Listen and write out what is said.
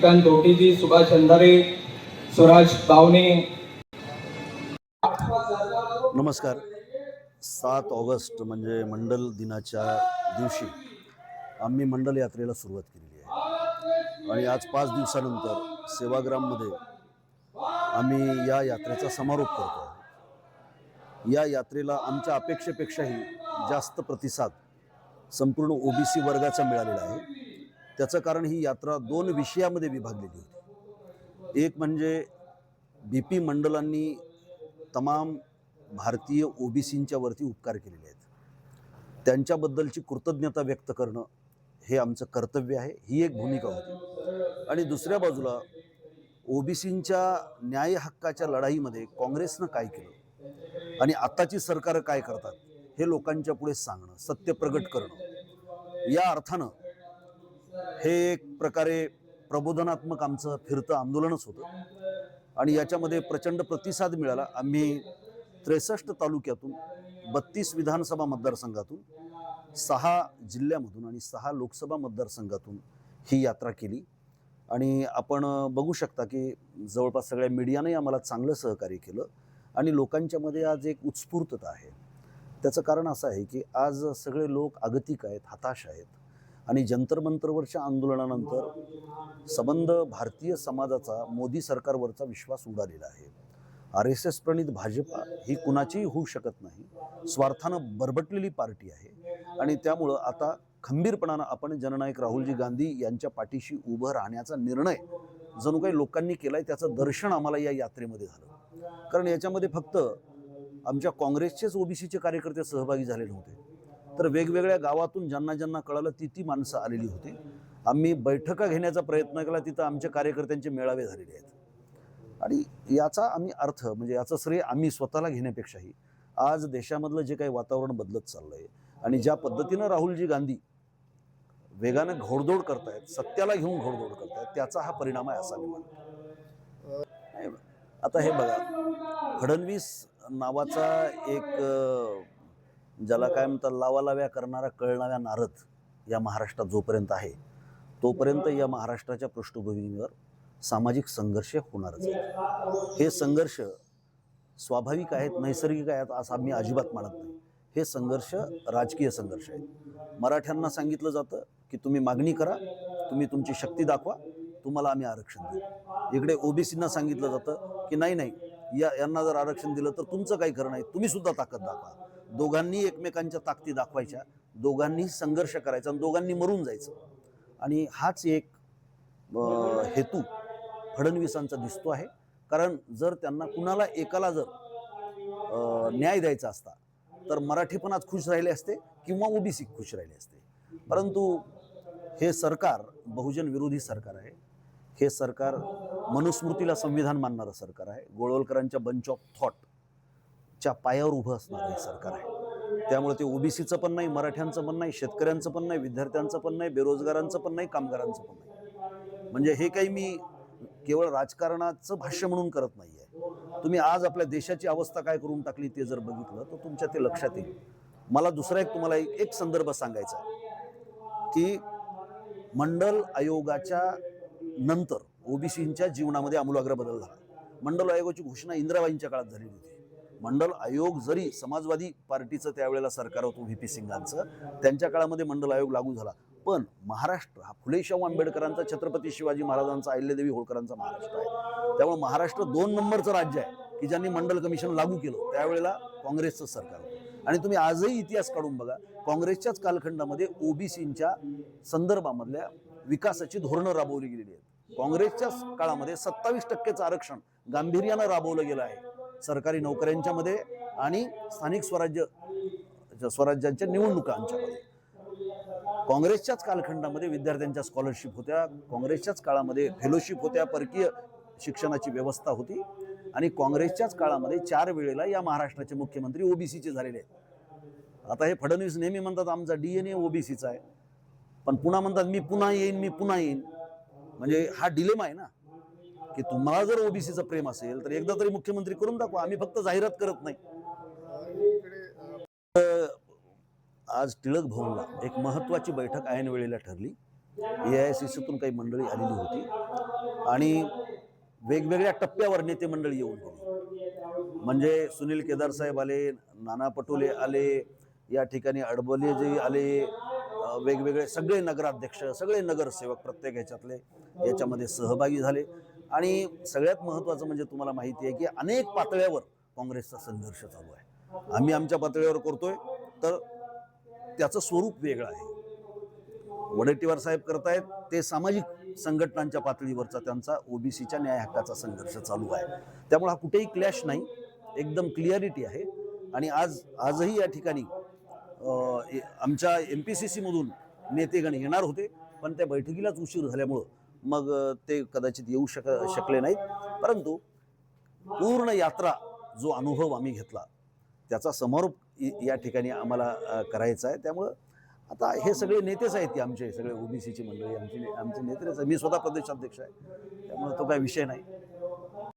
श्रीकांत दोटीजी, सुभाष अंधारे, स्वराज बावणे. नमस्कार. 7 ऑगस्ट म्हणजे मंडल दिनाच्या दिवशी आम्ही मंडल यात्रेला सुरुवात केलेली आहे आणि आज 5 दिवसानंतर सेवाग्राममध्ये आम्ही या यात्रेचा समारोप करतो आहोत. या यात्रेला आमच्या अपेक्षेपेक्षाही जास्त प्रतिसाद संपूर्ण ओबीसी वर्गाचा मिळालेला आहे. त्याचं कारण ही यात्रा 2 विषयामध्ये विभागलेली होती. एक म्हणजे BP मंडलांनी तमाम भारतीय ओबीसींच्या वरती उपकार केलेले आहेत, त्यांच्याबद्दलची कृतज्ञता व्यक्त करणं हे आमचं कर्तव्य आहे, ही एक भूमिका होती. आणि दुसऱ्या बाजूला ओबीसींच्या न्याय हक्काच्या लढाईमध्ये काँग्रेसनं काय केलं आणि आताची सरकार काय करतात हे लोकांच्या पुढे सांगणं, सत्य प्रगट करणं. या अर्थानं हे एक प्रकारे प्रबोधनात्मक आमचं फिरतं आंदोलनच होतं आणि याच्यामध्ये प्रचंड प्रतिसाद मिळाला. आम्ही 63 तालुक्यातून 32 विधानसभा मतदारसंघातून 6 जिल्ह्यामधून आणि 6 लोकसभा मतदारसंघातून ही यात्रा केली आणि आपण बघू शकता की जवळपास सगळ्या मीडियाने आम्हाला चांगलं सहकार्य केलं आणि लोकांच्यामध्ये आज एक उत्स्फूर्तता आहे. त्याचं कारण असं आहे की आज सगळे लोक आगतिक आहेत, हताश आहेत आणि जंतर मंतरवरच्या आंदोलनानंतर संबंध भारतीय समाजाचा मोदी सरकारवरचा विश्वास उडालेला आहे. RSS प्रणित भाजपा ही कुणाचीही होऊ शकत नाही, स्वार्थानं बरबटलेली पार्टी आहे आणि त्यामुळं आता खंबीरपणानं आपण जननायक राहुलजी गांधी यांच्या पाठीशी उभं राहण्याचा निर्णय जणू काही लोकांनी केलाय, त्याचं दर्शन आम्हाला या यात्रेमध्ये झालं. कारण याच्यामध्ये फक्त आमच्या काँग्रेसचेच ओबीसीचे कार्यकर्ते सहभागी झाले नव्हते, तर वेगवेगळ्या गावातून ज्यांना ज्यांना कळालं ती माणसं आलेली होती. आम्ही बैठका घेण्याचा प्रयत्न केला, तिथं आमच्या कार्यकर्त्यांचे मेळावे झालेले आहेत आणि याचा आम्ही अर्थ म्हणजे याचं श्रेय आम्ही स्वतःला घेण्यापेक्षाही आज देशामधलं जे काही वातावरण बदलत चाललंय आणि ज्या पद्धतीनं राहुलजी गांधी वेगानं घोडदौड करतायत, सत्याला घेऊन घोडदौड करतायत, त्याचा हा परिणाम आहे असा मी म्हणतो. आता हे बघा, फडणवीस नावाचा एक ज्याला काय म्हणतात लावालाव्या करणारा कळणाऱ्या नारद या महाराष्ट्रात जोपर्यंत आहे तोपर्यंत या महाराष्ट्राच्या पृष्ठभूमीवर सामाजिक संघर्ष होणारच आहेत. हे संघर्ष स्वाभाविक आहेत, नैसर्गिक आहेत असं आम्ही अजिबात मानत नाही. हे संघर्ष राजकीय संघर्ष आहेत. मराठ्यांना सांगितलं जातं की तुम्ही मागणी करा, तुम्ही तुमची शक्ती दाखवा, तुम्हाला आम्ही आरक्षण देऊ. इकडे ओबीसींना सांगितलं जातं की नाही यांना जर आरक्षण दिलं तर तुमचं काही खरं नाही, तुम्ही सुद्धा ताकद दाखवा. दोघांनी एकमेकांच्या ताकदी दाखवायच्या, दोघांनी संघर्ष करायचा आणि दोघांनी मरून जायचं. आणि हाच एक हेतू फडणवीसांचा दिसतो आहे. कारण जर त्यांना कुणाला एकाला जर न्याय द्यायचा असता तर मराठी पण आज खुश राहिले असते किंवा ओबीसी खुश राहिले असते. परंतु हे सरकार बहुजन विरोधी सरकार आहे. हे सरकार मनुस्मृतीला संविधान मानणारं सरकार आहे. गोळवलकरांच्या बंच ऑफ थॉटच्या पायावर उभं असणारं हे सरकार आहे. त्यामुळे ते ओबीसीचं पण नाही, मराठ्यांचं पण नाही, शेतकऱ्यांचं पण नाही, विद्यार्थ्यांचं पण नाही, बेरोजगारांचं पण नाही, कामगारांचं पण नाही. म्हणजे हे काही मी केवळ राजकारणाचं भाष्य म्हणून करत नाही आहे. तुम्ही आज आपल्या देशाची अवस्था काय करून टाकली ते जर बघितलं तर तुमच्या ते लक्षात येईल. मला दुसरा एक तुम्हाला एक संदर्भ सांगायचा की मंडल आयोगाच्या नंतर ओबीसींच्या जीवनामध्ये आमूलाग्र बदल झाला. मंडल आयोगाची घोषणा इंदिराबाईंच्या काळात झालेली होती. मंडल आयोग जरी समाजवादी पार्टीचं त्यावेळेला सरकार होतं VP सिंगांचं, त्यांच्या काळामध्ये मंडल आयोग लागू झाला. पण महाराष्ट्र हा फुले शाहू आंबेडकरांचा, छत्रपती शिवाजी महाराजांचा, अहिल्यादेवी होळकरांचा महाराष्ट्र आहे. त्यामुळे महाराष्ट्र 2 नंबरचं राज्य आहे की ज्यांनी मंडल कमिशन लागू केलं. त्यावेळेला काँग्रेसचं सरकार होतं आणि तुम्ही आजही इतिहास काढून बघा, काँग्रेसच्याच कालखंडामध्ये ओबीसींच्या संदर्भामधल्या विकासाची धोरणं राबवली गेलेली आहेत. काँग्रेसच्याच काळामध्ये 27% आरक्षण गांभीर्यानं राबवलं गेलं आहे सरकारी नोकऱ्यांच्या मध्ये आणि स्थानिक स्वराज्यांच्या निवडणुकांच्यामध्ये. काँग्रेसच्याच कालखंडामध्ये विद्यार्थ्यांच्या स्कॉलरशिप होत्या, काँग्रेसच्याच काळामध्ये फेलोशिप होत्या, परकीय शिक्षणाची व्यवस्था होती आणि काँग्रेसच्याच काळामध्ये 4 वेळेला या महाराष्ट्राचे मुख्यमंत्री ओबीसीचे झालेले आहेत. आता हे फडणवीस नेहमी म्हणतात आमचा DNA ओबीसीचा आहे, पण पुन्हा म्हणतात मी पुन्हा येईन. म्हणजे हा डिलेमा आहे ना की तुम्हाला जर ओबीसीचं प्रेम असेल तर एकदा तरी मुख्यमंत्री करून दाखवा. आम्ही फक्त जाहिरात करत नाही. आज टिळक भवनला एक महत्वाची बैठक ऐन वेळेला ठरली AICCतून काही मंडळी आलेली होती आणि वेगवेगळ्या टप्प्यावर नेते मंडळी येऊन गेली. म्हणजे सुनील केदार साहेब आले, नाना पटोले आले, या ठिकाणी अडबलेजी आले, वेगवेगळे सगळे नगराध्यक्ष, सगळे नगरसेवक प्रत्येक ह्याच्यातले याच्यामध्ये सहभागी झाले. आणि सगळ्यात महत्त्वाचं म्हणजे तुम्हाला माहिती आहे की अनेक पातळ्यावर काँग्रेसचा संघर्ष चालू आहे. आम्ही आमच्या पातळीवर करतोय तर त्याचं स्वरूप वेगळं आहे. वडेट्टीवार साहेब करतायत ते सामाजिक संघटनांच्या पातळीवरचा त्यांचा ओबीसीच्या न्याय हक्काचा संघर्ष चालू आहे. त्यामुळे हा कुठेही क्लॅश नाही, एकदम क्लिअरिटी आहे. आणि आजही या ठिकाणी आमच्या MPCC मधून नेतेगण येणार होते, पण त्या बैठकीलाच उशीर झाल्यामुळं मग ते कदाचित येऊ शकले नाहीत. परंतु पूर्ण यात्रा जो अनुभव आम्ही घेतला त्याचा समारोप या ठिकाणी आम्हाला करायचा आहे. त्यामुळं आता हे सगळे नेतेच आहेत की आमचे सगळे ओबीसीची मंडळी आमचे नेतेच आहे. मी स्वतः प्रदेशाध्यक्ष आहे, त्यामुळे तो काही विषय नाही.